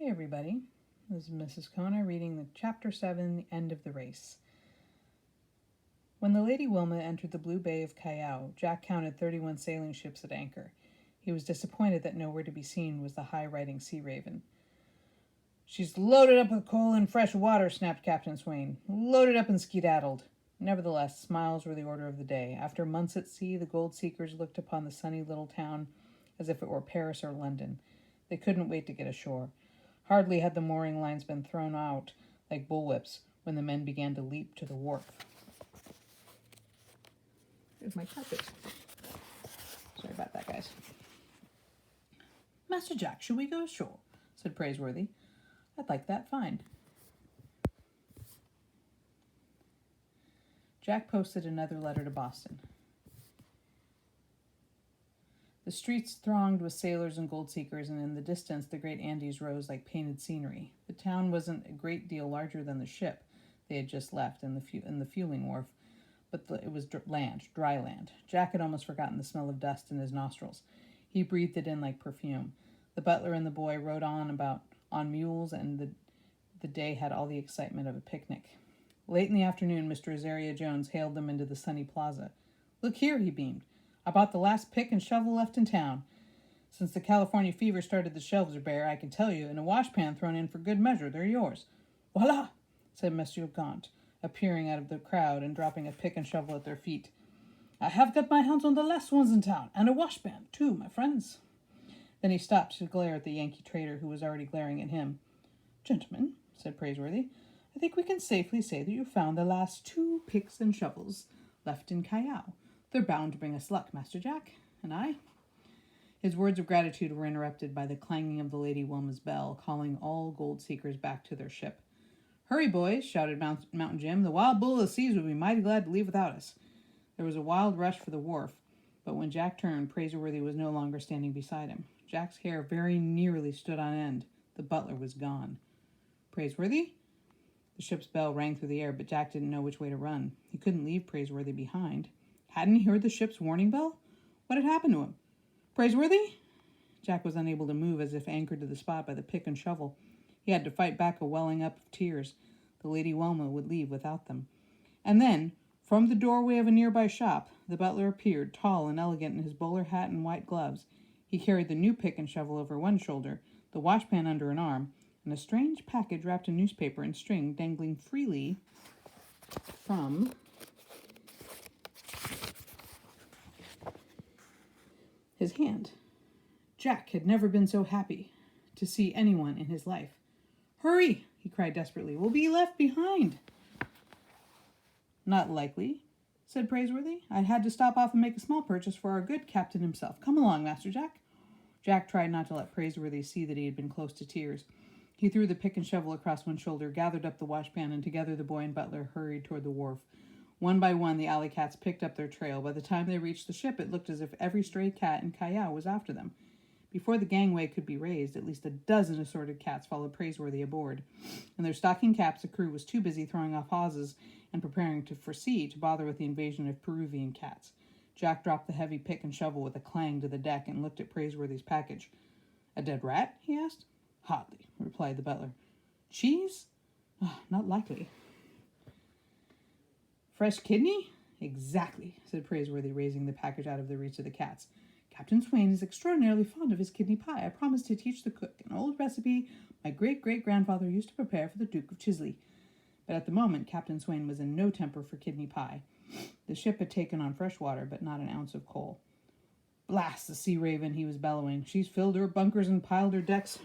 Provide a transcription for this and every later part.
Hey everybody, this is Mrs. Kona reading the Chapter 7, The End of the Race. When the Lady Wilma entered the blue bay of Callao, Jack counted 31 sailing ships at anchor. He was disappointed that nowhere to be seen was the high-riding Sea Raven. "She's loaded up with coal and fresh water," snapped Captain Swain. "Loaded up and skedaddled." Nevertheless, smiles were the order of the day. After months at sea, the gold seekers looked upon the sunny little town as if it were Paris or London. They couldn't wait to get ashore. Hardly had the mooring lines been thrown out like bullwhips when the men began to leap to the wharf. There's my carpet. Sorry about that, guys. "Master Jack, shall we go ashore?" said Praiseworthy. "I'd like that fine." Jack posted another letter to Boston. The streets thronged with sailors and gold seekers, and in the distance the great Andes rose like painted scenery. The town wasn't a great deal larger than the ship they had just left in the fueling wharf, but it was dry land. Jack had almost forgotten the smell of dust in his nostrils. He breathed it in like perfume. The butler and the boy rode on mules, and the day had all the excitement of a picnic. Late in the afternoon, Mr. Azaria Jones hailed them into the sunny plaza. "Look here," he beamed. "I bought the last pick and shovel left in town. Since the California fever started, the shelves are bare, I can tell you, and a washpan thrown in for good measure. They're yours." "Voila!" said Monsieur Gaunt, appearing out of the crowd and dropping a pick and shovel at their feet. "I have got my hands on the last ones in town, and a washpan, too, my friends." Then he stopped to glare at the Yankee trader, who was already glaring at him. "Gentlemen," said Praiseworthy, "I think we can safely say that you found the last 2 picks and shovels left in Callao. They're bound to bring us luck, Master Jack. And I—" His words of gratitude were interrupted by the clanging of the Lady Wilma's bell, calling all gold seekers back to their ship. "Hurry, boys," shouted Mountain Jim. "The wild bull of the seas would be mighty glad to leave without us." There was a wild rush for the wharf, but when Jack turned, Praiseworthy was no longer standing beside him. Jack's hair very nearly stood on end. The butler was gone. "Praiseworthy?" The ship's bell rang through the air, but Jack didn't know which way to run. He couldn't leave Praiseworthy behind. Hadn't he heard the ship's warning bell? What had happened to him? "Praiseworthy?" Jack was unable to move, as if anchored to the spot by the pick and shovel. He had to fight back a welling up of tears. The Lady Wilma would leave without them. And then, from the doorway of a nearby shop, the butler appeared, tall and elegant in his bowler hat and white gloves. He carried the new pick and shovel over one shoulder, the washpan under an arm, and a strange package wrapped in newspaper and string dangling freely from his hand. Jack had never been so happy to see anyone in his life. "Hurry!" he cried desperately. "We'll be left behind." "Not likely," said Praiseworthy. "I had to stop off and make a small purchase for our good captain himself. Come along, Master Jack." Jack tried not to let Praiseworthy see that he had been close to tears. He threw the pick and shovel across one shoulder, gathered up the washpan, and together the boy and butler hurried toward the wharf. One by one, the alley cats picked up their trail. By the time they reached the ship, it looked as if every stray cat in Callao was after them. Before the gangway could be raised, at least a dozen assorted cats followed Praiseworthy aboard. In their stocking caps, the crew was too busy throwing off hawsers and preparing for sea to bother with the invasion of Peruvian cats. Jack dropped the heavy pick and shovel with a clang to the deck and looked at Praiseworthy's package. "A dead rat?" he asked. "Hardly," replied the butler. "Cheese? Oh, not likely." "Fresh kidney?" "Exactly," said Praiseworthy, raising the package out of the reach of the cats. "Captain Swain is extraordinarily fond of his kidney pie. I promised to teach the cook an old recipe my great-great-grandfather used to prepare for the Duke of Chisley." But at the moment, Captain Swain was in no temper for kidney pie. The ship had taken on fresh water, but not an ounce of coal. "Blast the Sea Raven," he was bellowing. "She's filled her bunkers and piled her decks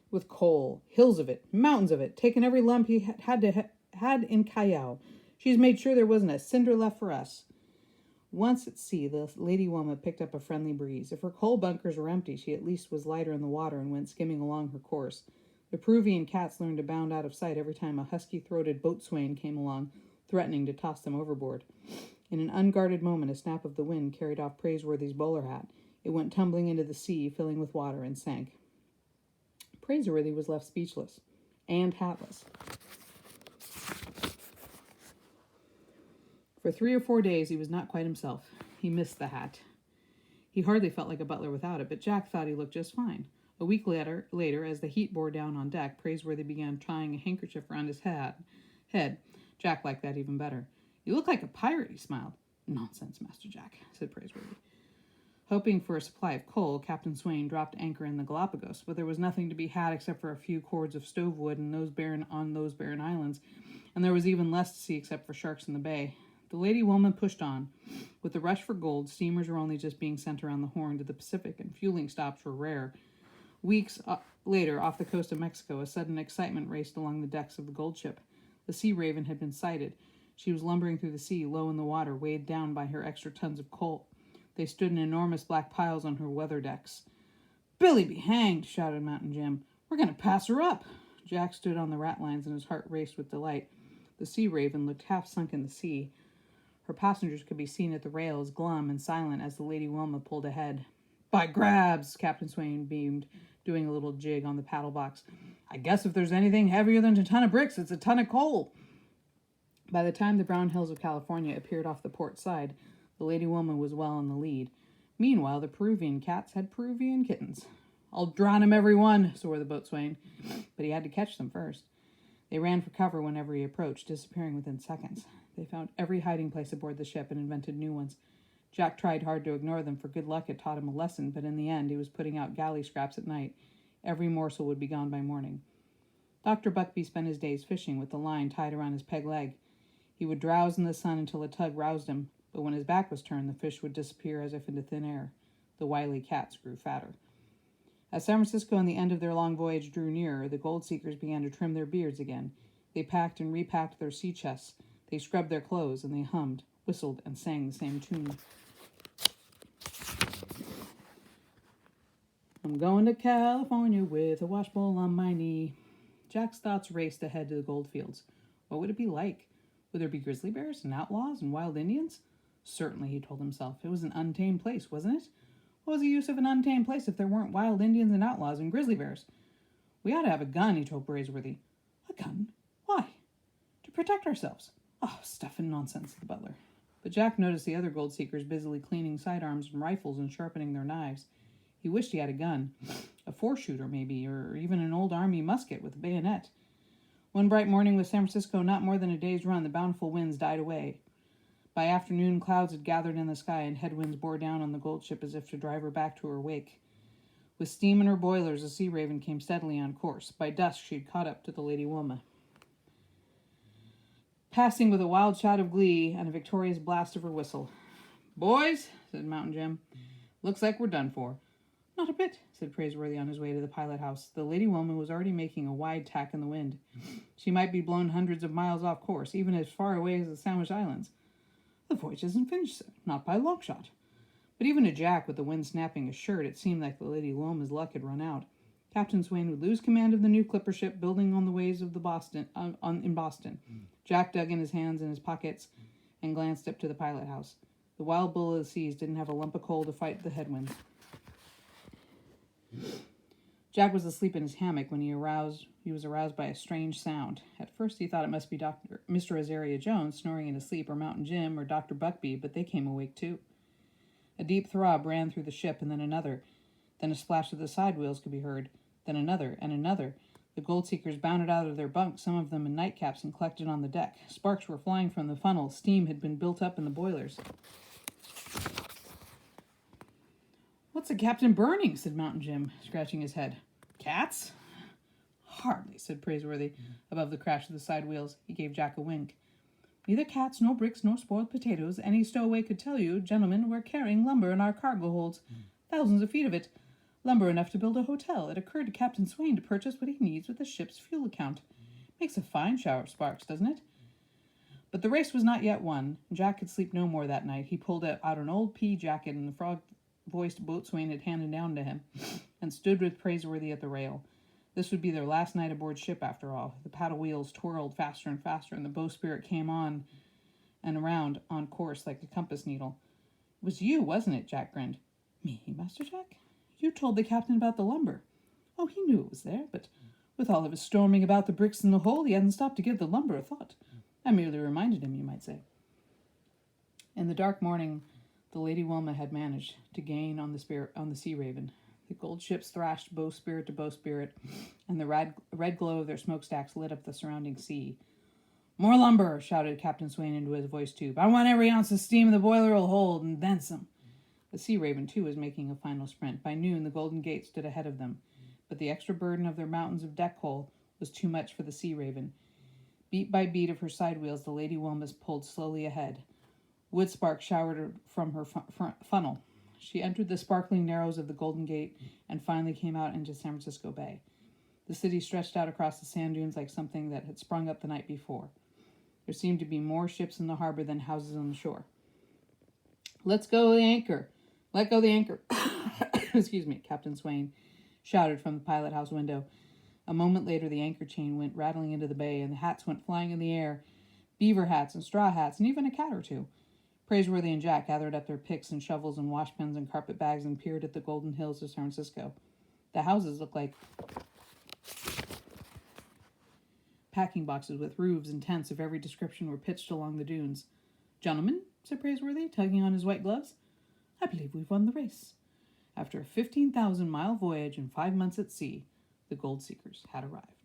with coal. Hills of it, mountains of it, taken every lump he had in Callao. She's made sure there wasn't a cinder left for us." Once at sea, the Lady Wilma picked up a friendly breeze. If her coal bunkers were empty, she at least was lighter in the water and went skimming along her course. The Peruvian cats learned to bound out of sight every time a husky-throated boatswain came along, threatening to toss them overboard. In an unguarded moment, a snap of the wind carried off Praiseworthy's bowler hat. It went tumbling into the sea, filling with water, and sank. Praiseworthy was left speechless and hatless. For 3 or 4 days, he was not quite himself. He missed the hat. He hardly felt like a butler without it, but Jack thought he looked just fine. A week later, as the heat bore down on deck, Praiseworthy began tying a handkerchief around his head. Jack liked that even better. "You look like a pirate," he smiled. "Nonsense, Master Jack," said Praiseworthy. Hoping for a supply of coal, Captain Swain dropped anchor in the Galapagos, but there was nothing to be had except for a few cords of stove wood on those barren islands, and there was even less to see except for sharks in the bay. The Lady Wilma pushed on. With the rush for gold, steamers were only just being sent around the Horn to the Pacific, and fueling stops were rare. Weeks later, off the coast of Mexico, a sudden excitement raced along the decks of the gold ship. The Sea Raven had been sighted. She was lumbering through the sea, low in the water, weighed down by her extra tons of coal. They stood in enormous black piles on her weather decks. "Billy be hanged," shouted Mountain Jim. "We're going to pass her up." Jack stood on the ratlines and his heart raced with delight. The Sea Raven looked half sunk in the sea. Her passengers could be seen at the rails, glum and silent as the Lady Wilma pulled ahead. "By grabs," Captain Swain beamed, doing a little jig on the paddle box. "I guess if there's anything heavier than a ton of bricks, it's a ton of coal." By the time the brown hills of California appeared off the port side, the Lady Wilma was well in the lead. Meanwhile, the Peruvian cats had Peruvian kittens. "I'll drown 'em, every one," swore the boatswain, but he had to catch them first. They ran for cover whenever he approached, disappearing within seconds. They found every hiding place aboard the ship and invented new ones. Jack tried hard to ignore them, for good luck had taught him a lesson, but in the end he was putting out galley scraps at night. Every morsel would be gone by morning. Dr. Buckbee spent his days fishing with the line tied around his peg leg. He would drowse in the sun until a tug roused him, but when his back was turned, the fish would disappear as if into thin air. The wily cats grew fatter. As San Francisco and the end of their long voyage drew nearer, the gold seekers began to trim their beards again. They packed and repacked their sea chests. They scrubbed their clothes, and they hummed, whistled, and sang the same tune. "I'm going to California with a washbowl on my knee." Jack's thoughts raced ahead to the gold fields. What would it be like? Would there be grizzly bears and outlaws and wild Indians? Certainly, he told himself. It was an untamed place, wasn't it? What was the use of an untamed place if there weren't wild Indians and outlaws and grizzly bears? "We ought to have a gun," he told Praiseworthy. "A gun? Why?" "To protect ourselves." "Oh, stuff and nonsense," said the butler. But Jack noticed the other gold seekers busily cleaning sidearms and rifles and sharpening their knives. He wished he had a gun. A 4-shooter, maybe, or even an old army musket with a bayonet. One bright morning with San Francisco not more than a day's run, the bountiful winds died away. By afternoon, clouds had gathered in the sky, and headwinds bore down on the gold ship as if to drive her back to her wake. With steam in her boilers, the Sea Raven came steadily on course. By dusk, she had caught up to the Lady Wilma. Passing with a wild shout of glee and a victorious blast of her whistle. "Boys," said Mountain Jim, "looks like we're done for." "Not a bit," said Praiseworthy on his way to the pilot house. The Lady Wilma was already making a wide tack in the wind. She might be blown hundreds of miles off course, even as far away as the Sandwich Islands. "The voyage isn't finished, sir. Not by a long shot." But even to Jack, with the wind snapping his shirt, it seemed like the Lady Wilma's luck had run out. Captain Swain would lose command of the new clipper ship building on the waves of in Boston. Jack dug in his hands in his pockets and glanced up to the pilot house. The wild bull of the seas didn't have a lump of coal to fight the headwinds. Jack was asleep in his hammock when he was aroused by a strange sound. At first he thought it must be Mr. Azaria Jones snoring in his sleep, or Mountain Jim, or Dr. Buckbee, but they came awake too. A deep throb ran through the ship, and then another. Then a splash of the side wheels could be heard. Then another, and another. The gold seekers bounded out of their bunks, some of them in nightcaps, and collected on the deck. Sparks were flying from the funnel. Steam had been built up in the boilers. "What's the captain burning?" said Mountain Jim, scratching his head. "Cats?" "Hardly," said Praiseworthy, above the crash of the side wheels. He gave Jack a wink. "Neither cats, nor bricks, nor spoiled potatoes. Any stowaway could tell you, gentlemen, we're carrying lumber in our cargo holds. Thousands of feet of it. Lumber enough to build a hotel. It occurred to Captain Swain to purchase what he needs with the ship's fuel account. Makes a fine shower of sparks, doesn't it?" But the race was not yet won. Jack could sleep no more that night. He pulled out an old pea jacket and the frog-voiced boatswain had handed down to him, and stood with Praiseworthy at the rail. This would be their last night aboard ship, after all. The paddle wheels twirled faster and faster, and the bowsprit came on and around on course like a compass needle. "It was you, wasn't it?" Jack grinned. "Me, Master Jack? You told the captain about the lumber." "Oh, he knew it was there, but with all of his storming about the bricks in the hold, he hadn't stopped to give the lumber a thought. I merely reminded him, you might say." In the dark morning, the Lady Wilma had managed to gain on the Sea Raven. The gold ships thrashed bowsprit to bowsprit, and the red glow of their smokestacks lit up the surrounding sea. "More lumber!" shouted Captain Swain into his voice tube. "I want every ounce of steam the boiler will hold, and then some." The Sea Raven, too, was making a final sprint. By noon, the Golden Gate stood ahead of them, but the extra burden of their mountains of deck coal was too much for the Sea Raven. Beat by beat of her side wheels, the Lady Wilmus pulled slowly ahead. Wood sparks showered from her funnel. She entered the sparkling narrows of the Golden Gate and finally came out into San Francisco Bay. The city stretched out across the sand dunes like something that had sprung up the night before. There seemed to be more ships in the harbor than houses on the shore. "Let's go the anchor! Let go the anchor!" Excuse me, Captain Swain shouted from the pilot house window. A moment later, the anchor chain went rattling into the bay, and the hats went flying in the air, beaver hats and straw hats, and even a cat or two. Praiseworthy and Jack gathered up their picks and shovels and washpans and carpet bags and peered at the golden hills of San Francisco. The houses looked like packing boxes with roofs and tents of every description were pitched along the dunes. "Gentlemen," said Praiseworthy, tugging on his white gloves, "I believe we've won the race." After a 15,000-mile voyage and 5 months at sea, the gold seekers had arrived.